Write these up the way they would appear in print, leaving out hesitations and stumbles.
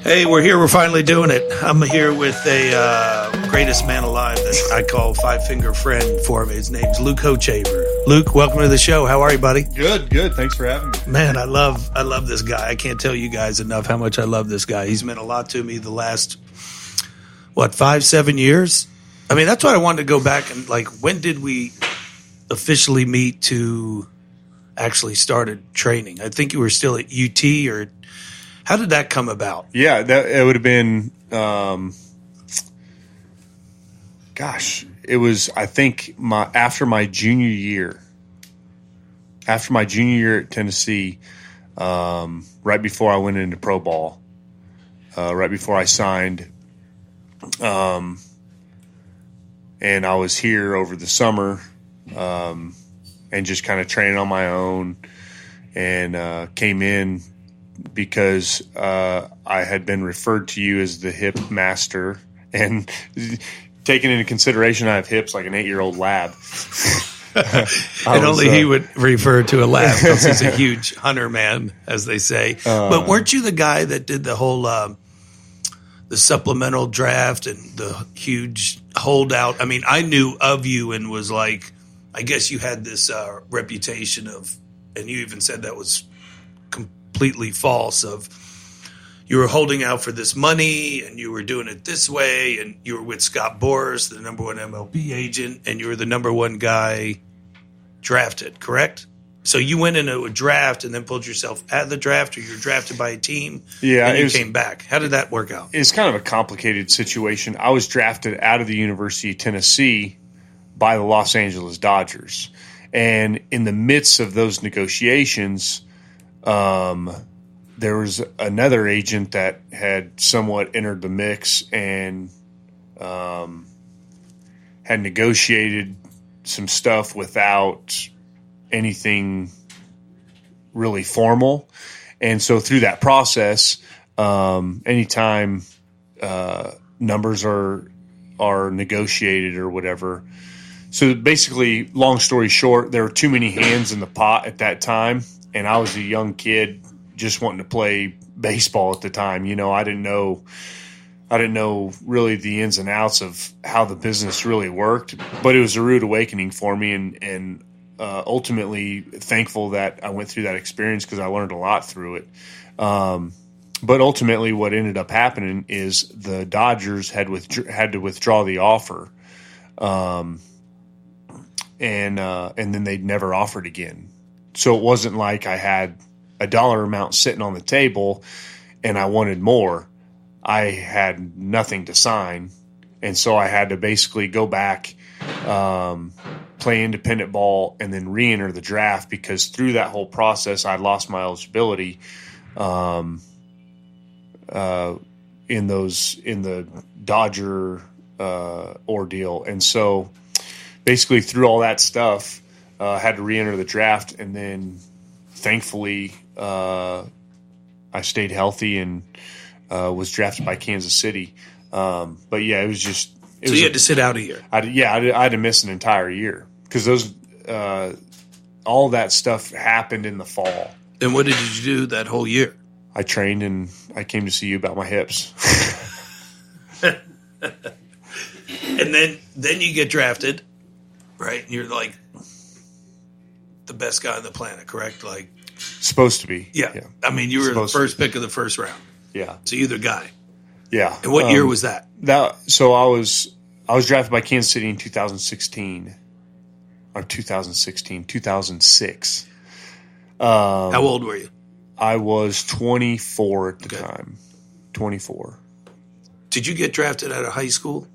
Hey, we're here. We're finally doing it. I'm here with a greatest man alive that I call five-finger friend for me. His name's Luke Hochevar. Luke, welcome to the show. How are you, buddy? Good. Thanks for having me. Man, I love this guy. I can't tell you guys enough how much I love this guy. He's meant a lot to me the last, 5-7 years? I mean, that's why I wanted to go back and, when did we officially meet to actually started training? I think you were still at UT, or how did that come about? Yeah, it would have been, it was, I think, after my junior year. After my junior year at Tennessee, right before I went into pro ball, right before I signed, and I was here over the summer, and just kind of training on my own, and came in because I had been referred to you as the hip master, and taking into consideration I have hips like an 8-year-old lab. He would refer to a lab because he's a huge hunter man, as they say. But weren't you the guy that did the whole the supplemental draft and the huge holdout? I mean, I knew of you and was like, I guess you had this reputation of, and you even said that was completely false, of you were holding out for this money and you were doing it this way, and you were with Scott Boras, the number one MLB agent, and you were the number one guy drafted, correct? So you went into a draft and then pulled yourself out of the draft, or you were drafted by a team, and you came back. How did that work out? It's kind of a complicated situation. I was drafted out of the University of Tennessee by the Los Angeles Dodgers. And in the midst of those negotiations, there was another agent that had somewhat entered the mix and had negotiated some stuff without anything really formal. And so through that process, anytime numbers are negotiated or whatever. So basically, long story short, there were too many hands in the pot at that time, and I was a young kid just wanting to play baseball at the time. You know, I didn't know really the ins and outs of how the business really worked, but it was a rude awakening for me, and ultimately thankful that I went through that experience because I learned a lot through it. But ultimately, what ended up happening is the Dodgers had to withdraw the offer, and then they'd never offered again. So it wasn't like I had a dollar amount sitting on the table and I wanted more. I had nothing to sign, and so I had to basically go back, play independent ball, and then re-enter the draft, because through that whole process I lost my eligibility in the Dodger ordeal. And so basically through all that stuff, had to re-enter the draft, and then thankfully I stayed healthy and was drafted by Kansas City. But yeah, it was just... So you had to sit out a year? I had to miss an entire year because all that stuff happened in the fall. And what did you do that whole year? I trained, and I came to see you about my hips. And then you get drafted, right? And you're like the best guy on the planet, correct? Like, supposed to be. Yeah. I mean, you were the first pick of the first round. Yeah. So you're the guy. Yeah. And what year was that? So I was drafted by Kansas City in 2016. Or 2006. How old were you? I was 24 at the time. 24. Did you get drafted out of high school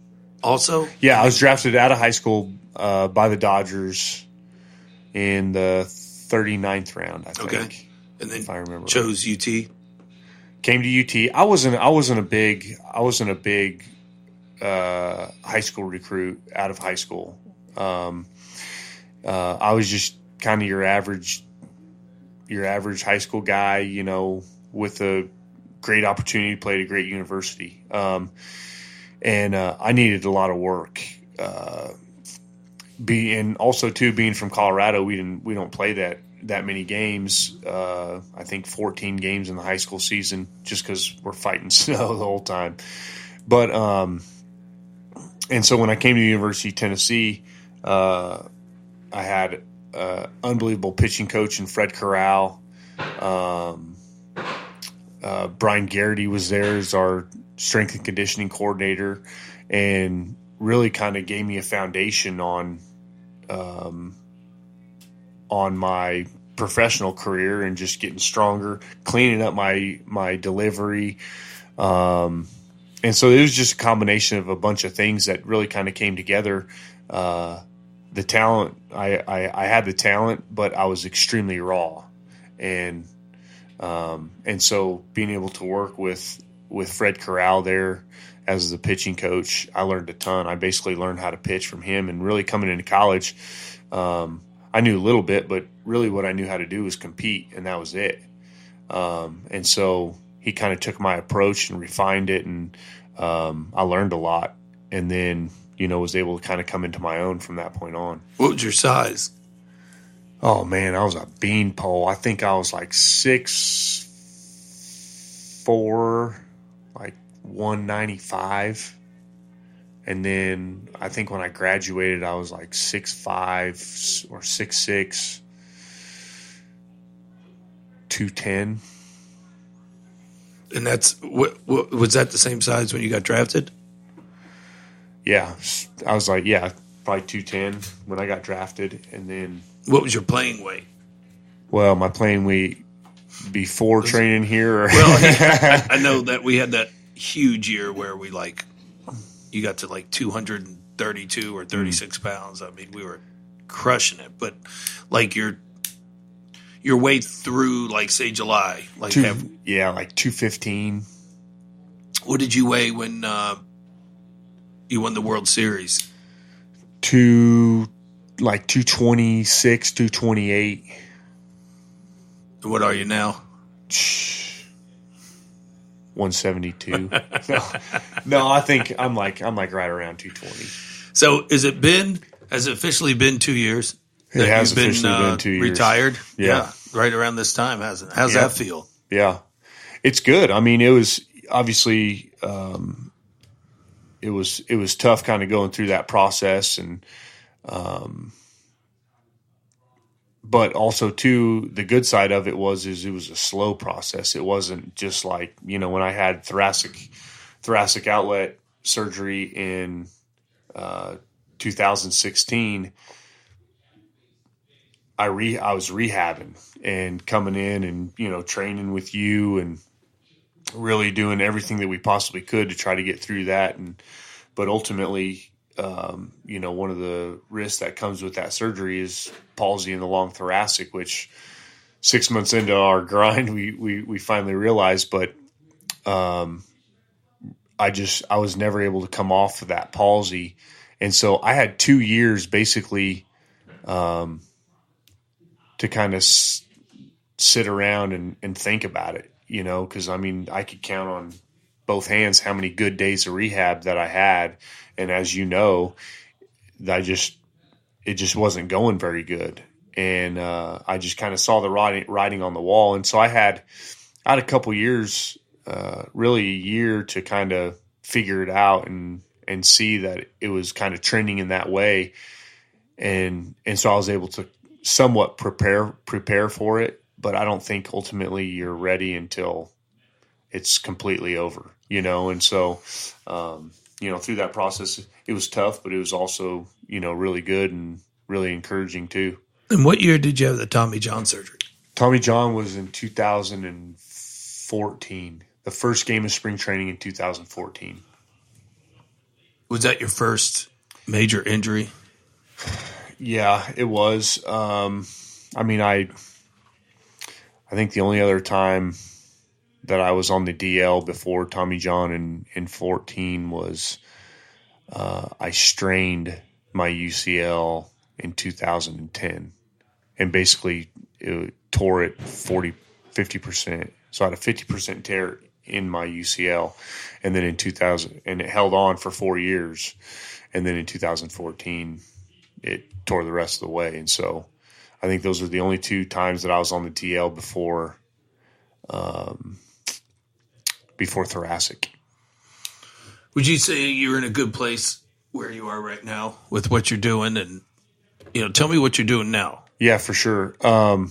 also? Yeah, I was drafted out of high school by the Dodgers in the 39th round, I think. Okay. And then if I remember chose right. UT? Came to UT. I wasn't a big high school recruit out of high school. I was just kind of your average high school guy, you know, with a great opportunity to play at a great university. And I needed a lot of work. And also too, being from Colorado, we don't play that that many games. I think 14 games in the high school season, just because we're fighting snow the whole time. But and so when I came to the University of Tennessee, I had an unbelievable pitching coach in Fred Corral. Brian Garrity was there as our strength and conditioning coordinator, and really kind of gave me a foundation on my professional career and just getting stronger, cleaning up my delivery. And so it was just a combination of a bunch of things that really kind of came together. The talent, I had the talent, but I was extremely raw. And so being able to work with Fred Corral there as the pitching coach, I learned a ton. I basically learned how to pitch from him, and really coming into college, I knew a little bit, but really what I knew how to do was compete, and that was it. And so he kind of took my approach and refined it, and I learned a lot, and then, was able to kind of come into my own from that point on. What was your size? Oh, man, I was a beanpole. I think I was like 6'4", like 195. And then I think when I graduated, I was like 6'5" or 6'6", 210. And that's what was that the same size when you got drafted? Yeah, I was like, probably 210 when I got drafted. And then, what was your playing weight? Well, my playing weight before training here. Well, I know that we had that huge year where you got to like 232 or 36 pounds. I mean, we were crushing it. But like your way through, like, say, July, like like 215. What did you weigh when you won the World Series? 226, 228. What are you now? 172. No, I think I'm like right around 220. So has it officially been 2 years? It has officially been 2 years. Retired? Yeah. Right around this time, hasn't it? How's that feel? Yeah. It's good. I mean, it was obviously it was tough kind of going through that process, and but also too, the good side of it was it was a slow process. It wasn't just like, when I had thoracic outlet surgery in 2016, I was rehabbing and coming in and, training with you and really doing everything that we possibly could to try to get through that. But ultimately, one of the risks that comes with that surgery is palsy in the long thoracic, which 6 months into our grind, we finally realized. But I was never able to come off of that palsy. And so I had 2 years basically to kind of sit around and think about it, because I mean, I could count on both hands how many good days of rehab that I had. And as you know, it just wasn't going very good. And I just kind of saw the writing on the wall. And so I had a couple years, really a year, to kind of figure it out and see that it was kind of trending in that way. And so I was able to somewhat prepare for it, but I don't think ultimately you're ready until it's completely over, and so, through that process, it was tough, but it was also, really good and really encouraging too. And what year did you have the Tommy John surgery? Tommy John was in 2014, the first game of spring training in 2014. Was that your first major injury? Yeah, it was. I mean, I think the only other time that I was on the DL before Tommy John in 14 was I strained my UCL in 2010 and basically tore it 50%. So I had a 50% tear in my UCL, and then in 2000, and it held on for 4 years, and then in 2014 it tore the rest of the way. And so I think those were the only 2 times that I was on the TL before thoracic. Would you say you're in a good place where you are right now with what you're doing? And, tell me what you're doing now. Yeah, for sure. Right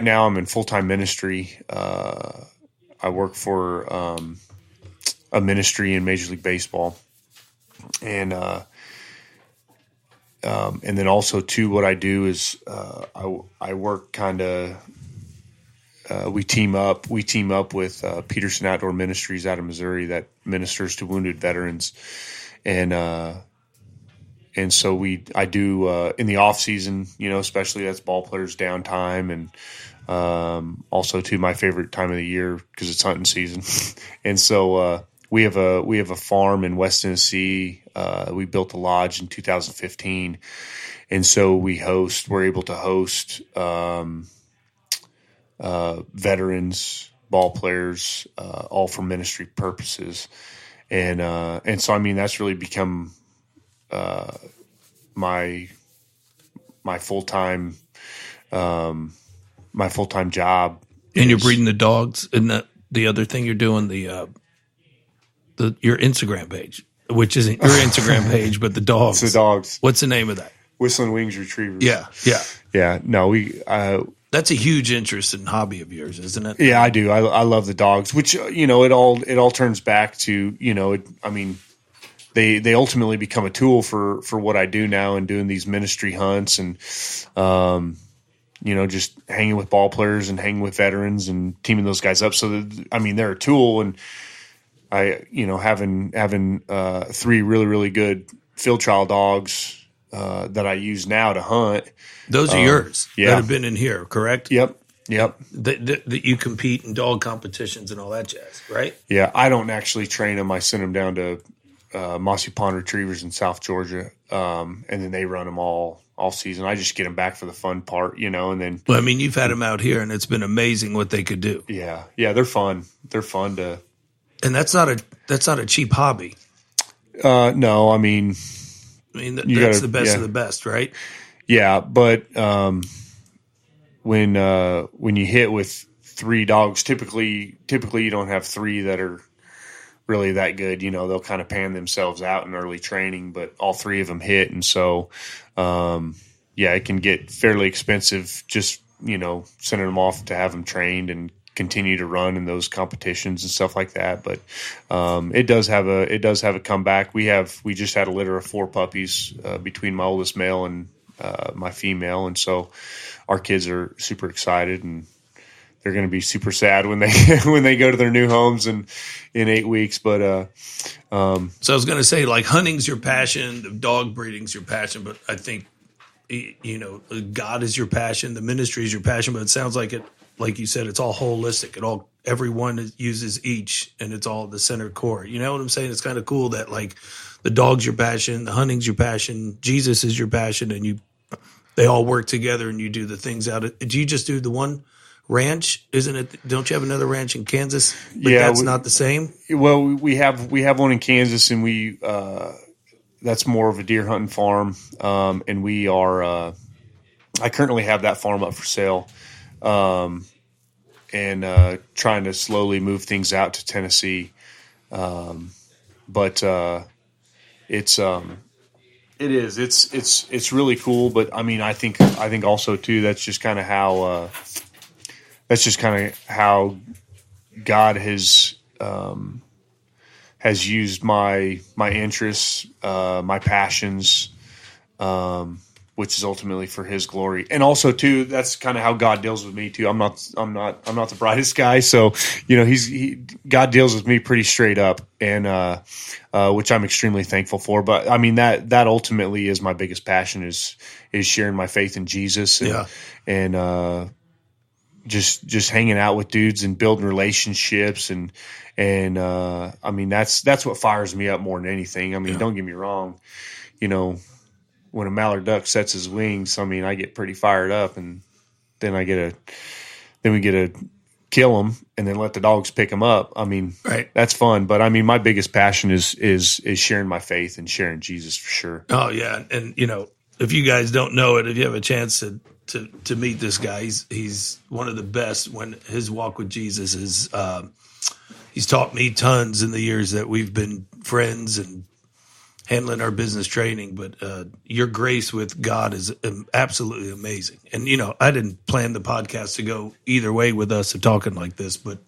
now I'm in full-time ministry. I work for a ministry in Major League Baseball. And then also too, what I do is I work kind of. We team up with Peterson Outdoor Ministries out of Missouri that ministers to wounded veterans, and so I do in the off season, especially that's ball players' downtime, and also too my favorite time of the year because it's hunting season, and so we have a farm in West Tennessee. We built a lodge in 2015, and so we're able to host. Veterans, ball players, all for ministry purposes, and so that's really become my full-time job. And you're breeding the dogs, and the other thing you're doing your Instagram page, which isn't your Instagram page, but the dogs. It's the dogs. What's the name of that? Whistling Wings Retrievers. Yeah. No, that's a huge interest and hobby of yours, isn't it? Yeah, I do. I love the dogs, which it all turns back to they ultimately become a tool for what I do now and doing these ministry hunts and just hanging with ball players and hanging with veterans and teaming those guys up. So that, they're a tool, and I having 3 really really good field trial dogs that I use now to hunt. Those are yours that have been in here, correct? Yep. That you compete in dog competitions and all that jazz, right? Yeah, I don't actually train them. I send them down to Mossy Pond Retrievers in South Georgia, and then they run them all season. I just get them back for the fun part, and then. Well, you've had them out here, and it's been amazing what they could do. Yeah, they're fun. They're fun to. And that's not a cheap hobby. No, that's the best of the best, right? Yeah, but when you hit with 3 dogs, typically you don't have 3 that are really that good. They'll kind of pan themselves out in early training, but all 3 of them hit, and so it can get fairly expensive. Just sending them off to have them trained and continue to run in those competitions and stuff like that. But it does have a comeback. We just had a litter of 4 puppies between my oldest male and my female, and so our kids are super excited, and they're going to be super sad when they go to their new homes in 8 weeks. But so I was going to say, like, hunting's your passion, the dog breeding's your passion, but I think God is your passion, the ministry is your passion. But it sounds like it, like you said, it's all holistic. Everyone uses each, and it's all the center core. You know what I'm saying? It's kind of cool that, like, the dog's your passion, the hunting's your passion, Jesus is your passion, and they all work together, and you do the things do you just do the one ranch? Isn't it? Don't you have another ranch in Kansas? But that's not the same. Well, we have one in Kansas, and that's more of a deer hunting farm, and we are. I currently have that farm up for sale, and trying to slowly move things out to Tennessee, but it's really cool. But I think also too that's just kind of how God has used my interests, my passions, which is ultimately for His glory. And also too, that's kind of how God deals with me too. I'm not the brightest guy, so God deals with me pretty straight up, and which I'm extremely thankful for. But that ultimately is my biggest passion is sharing my faith in Jesus, and just hanging out with dudes and building relationships, and that's what fires me up more than anything. Don't get me wrong, when a mallard duck sets his wings, I get pretty fired up, and then we get to kill them and then let the dogs pick them up. Right. That's fun. But my biggest passion is sharing my faith and sharing Jesus for sure. Oh yeah. And if you guys don't know it, if you have a chance to meet this guy, he's one of the best. When his walk with Jesus is, he's taught me tons in the years that we've been friends and handling our business training. But your grace with God is absolutely amazing. And I didn't plan the podcast to go either way with us of talking like this, but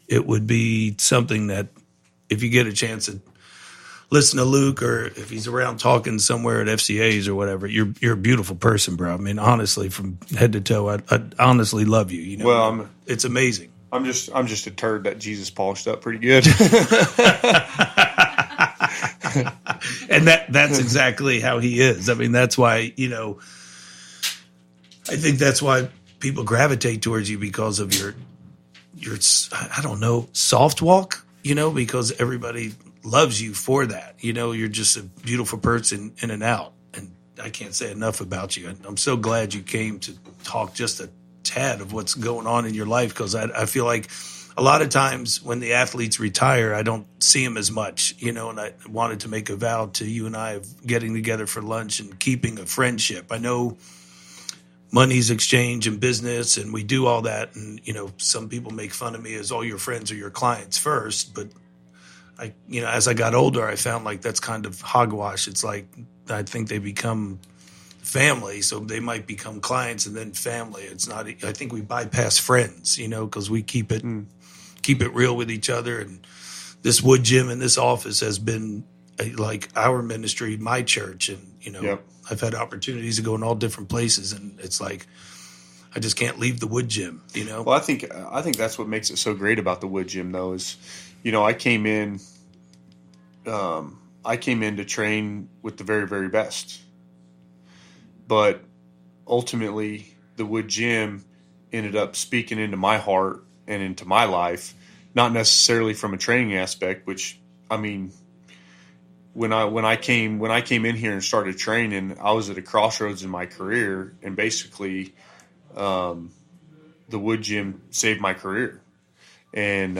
it would be something that if you get a chance to listen to Luke, or if he's around talking somewhere at FCAs or whatever, you're a beautiful person, bro. I mean, honestly, from head to toe, I honestly love you. Well, it's amazing. I'm just a turd that Jesus polished up pretty good. And that's exactly how he is. I mean, that's why, I think that's why people gravitate towards you, because of your I don't know, soft walk, because everybody loves you for that. You're just a beautiful person in and out. And I can't say enough about you. I'm so glad you came to talk just a tad of what's going on in your life, because I feel like a lot of times when the athletes retire, I don't see them as much, and I wanted to make a vow to you and I of getting together for lunch and keeping a friendship. I know money's exchange and business, and we do all that. And, some people make fun of me as all your friends are your clients first. But as I got older, I found like that's kind of hogwash. It's like, I think they become family. So they might become clients and then family. It's not, I think we bypass friends, because we keep it real with each other. And this Woodgym and this office has been like our ministry, my church. And, Yep. I've had opportunities to go in all different places, and it's like I just can't leave the Woodgym, Well, I think that's what makes it so great about the Woodgym, though, is, I came in to train with the very, very best, but ultimately the Woodgym ended up speaking into my heart and into my life, not necessarily from a training aspect, which, I mean, when I came in here and started training, I was at a crossroads in my career, and basically, the Woodgym saved my career, and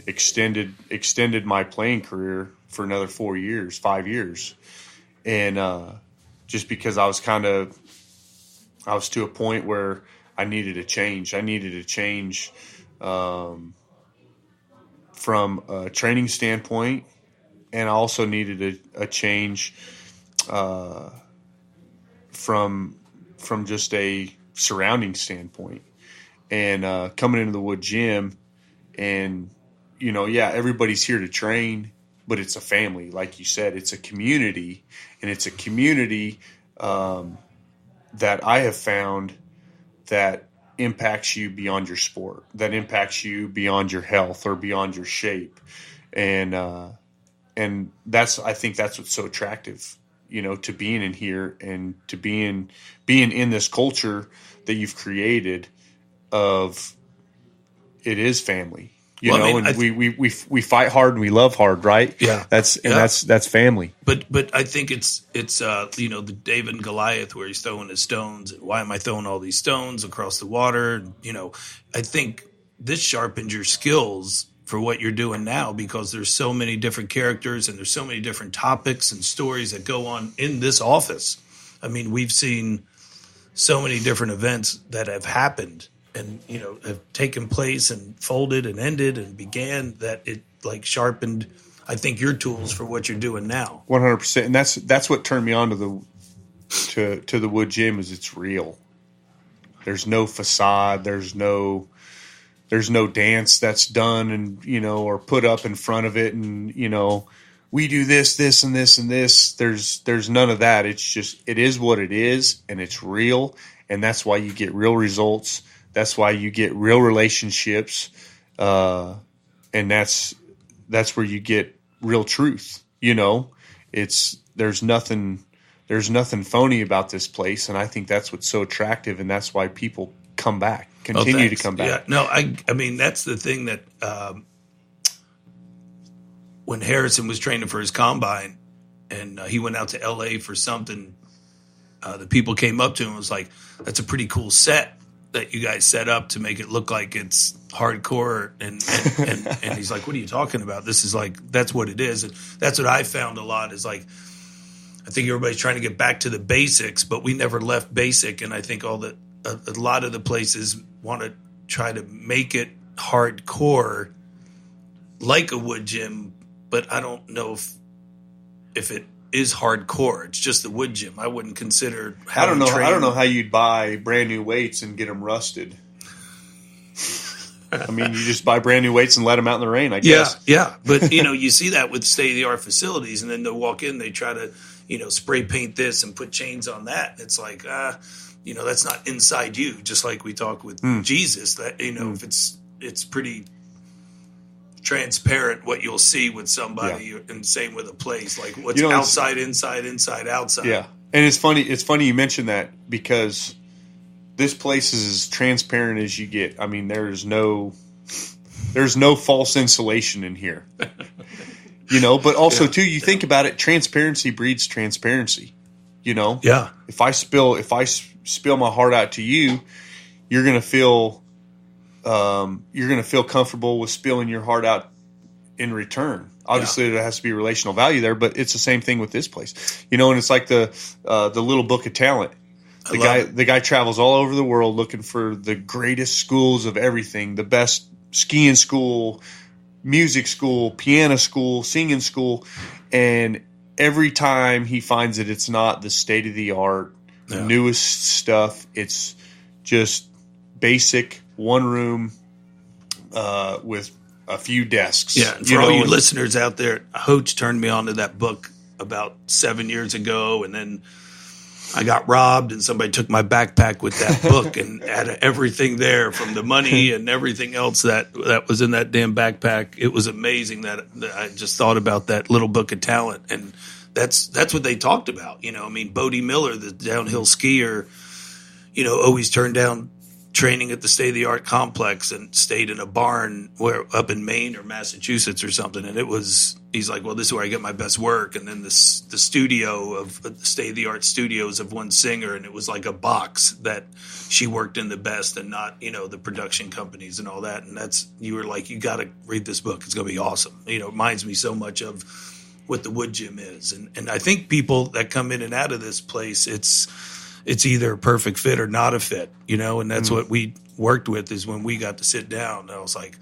extended my playing career for another 5 years, and just because I was to a point where I needed a change. I needed a change from a training standpoint. And I also needed a change from just a surrounding standpoint. And coming into the Woodgym, and everybody's here to train, but it's a family, like you said. It's a community, and it's a community that I have found that impacts you beyond your sport, that impacts you beyond your health or beyond your shape, and I think that's what's so attractive, to being in here and to being in this culture that you've created of it is family, and we fight hard and we love hard, right? Yeah. That's family. But I think it's the David and Goliath, where he's throwing his stones, and why am I throwing all these stones across the water? And, I think this sharpens your skills for what you're doing now, because there's so many different characters and there's so many different topics and stories that go on in this office. I mean, we've seen so many different events that have happened and, have taken place and folded and ended and began, that it like sharpened, I think, your tools for what you're doing now. 100%. And that's what turned me on to the Woodgym, is it's real. There's no facade. There's no dance that's done and, or put up in front of it. And, we do this, this, and this, and this. There's none of that. It's just, it is what it is, and it's real. And that's why you get real results. That's why you get real relationships. And that's where you get real truth. There's nothing phony about this place. And I think that's what's so attractive. And that's why people come back. Continue to come back. Yeah, no, I mean, that's the thing that when Harrison was training for his combine and he went out to L.A. for something, the people came up to him and was like, that's a pretty cool set that you guys set up to make it look like it's hardcore. And he's like, what are you talking about? This is like, that's what it is. And that's what I found a lot is like, I think everybody's trying to get back to the basics, but we never left basic. And I think a lot of the places want to try to make it hardcore like a wood gym, but I don't know if it is hardcore. It's just the wood gym. I wouldn't consider how I don't know how you'd buy brand new weights and get them rusted. I mean, you just buy brand new weights and let them out in the rain, I guess. Yeah. But, you see that with state-of-the-art facilities, and then they'll walk in, they try to, spray paint this and put chains on that. It's like, that's not inside you, just like we talk with Jesus. That, if it's pretty transparent what you'll see with somebody, and same with a place. Like what's outside, inside, outside. Yeah. And it's funny you mentioned that, because this place is as transparent as you get. I mean, there's no false insulation in here. But also too, you think about it, transparency breeds transparency. Yeah. If I spill my heart out to you, you're gonna feel comfortable with spilling your heart out in return. Obviously, there has to be relational value there, but it's the same thing with this place. And it's like the little book of talent. The guy travels all over the world looking for the greatest schools of everything, the best skiing school, music school, piano school, singing school, and every time he finds it, it's not the state of the art, the newest stuff. It's just basic one room with a few desks. Yeah, and for all you listeners out there, Hoach turned me on to that book about 7 years ago, and then I got robbed, and somebody took my backpack with that book and had everything there, from the money and everything else that was in that damn backpack. It was amazing that I just thought about that little book of talent, and that's what they talked about. Bodie Miller, the downhill skier, always turned down training at the state-of-the-art complex and stayed in a barn up in Maine or Massachusetts or something. And he's like, well, this is where I get my best work. And then the studio of the state-of-the-art studios of one singer, and it was like a box that she worked in the best, and not, the production companies and all that. And you were like, you got to read this book. It's going to be awesome. It reminds me so much of what the Wood Gym is. And I think people that come in and out of this place, it's either a perfect fit or not a fit, and that's what we worked with, is when we got to sit down. I was like,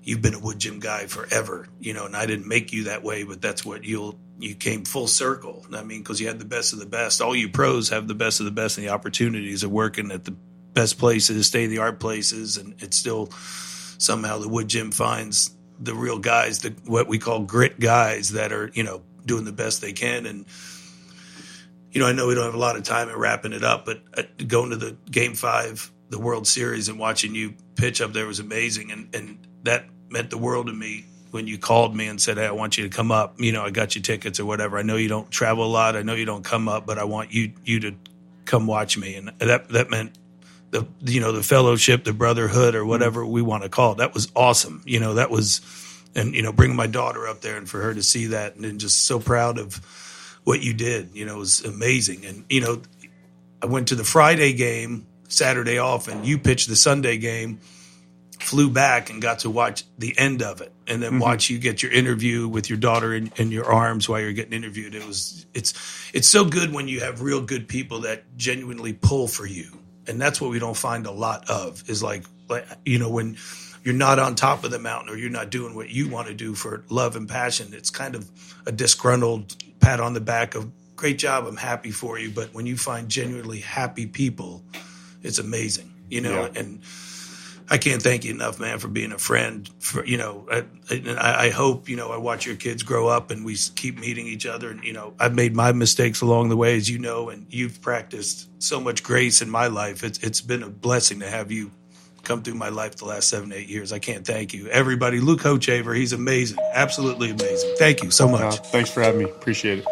you've been a Wood Gym guy forever, and I didn't make you that way, but that's what you came full circle. I mean, because you had the best of the best. All you pros have the best of the best, and the opportunities of working at the best places, state-of-the-art places, and it's still somehow the Wood Gym finds the real guys, what we call grit guys that are, doing the best they can. And I know we don't have a lot of time in wrapping it up, but going to the Game 5, the World Series, and watching you pitch up there was amazing. And that meant the world to me when you called me and said, hey, I want you to come up. I got you tickets or whatever. I know you don't travel a lot. I know you don't come up, but I want you to come watch me. And that meant the fellowship, the brotherhood, or whatever we want to call it. That was awesome. That was, and, bringing my daughter up there and for her to see that, and then just so proud of what you did, it was amazing. And, I went to the Friday game, Saturday off, and you pitched the Sunday game, flew back and got to watch the end of it, and then watch you get your interview with your daughter in your arms while you're getting interviewed. It's so good when you have real good people that genuinely pull for you. And that's what we don't find a lot of, is like, when you're not on top of the mountain, or you're not doing what you want to do for love and passion, it's kind of a disgruntled pat on the back of, great job, I'm happy for you. But when you find genuinely happy people, it's amazing, and I can't thank you enough, man, for being a friend. I hope, I watch your kids grow up and we keep meeting each other. And, I've made my mistakes along the way, as you know, and you've practiced so much grace in my life. It's been a blessing to have you come through my life the last 7-8 years. I can't thank you. Everybody, Luke Hochevar, he's amazing. Absolutely amazing. Thank you so much. Thanks for having me. Appreciate it.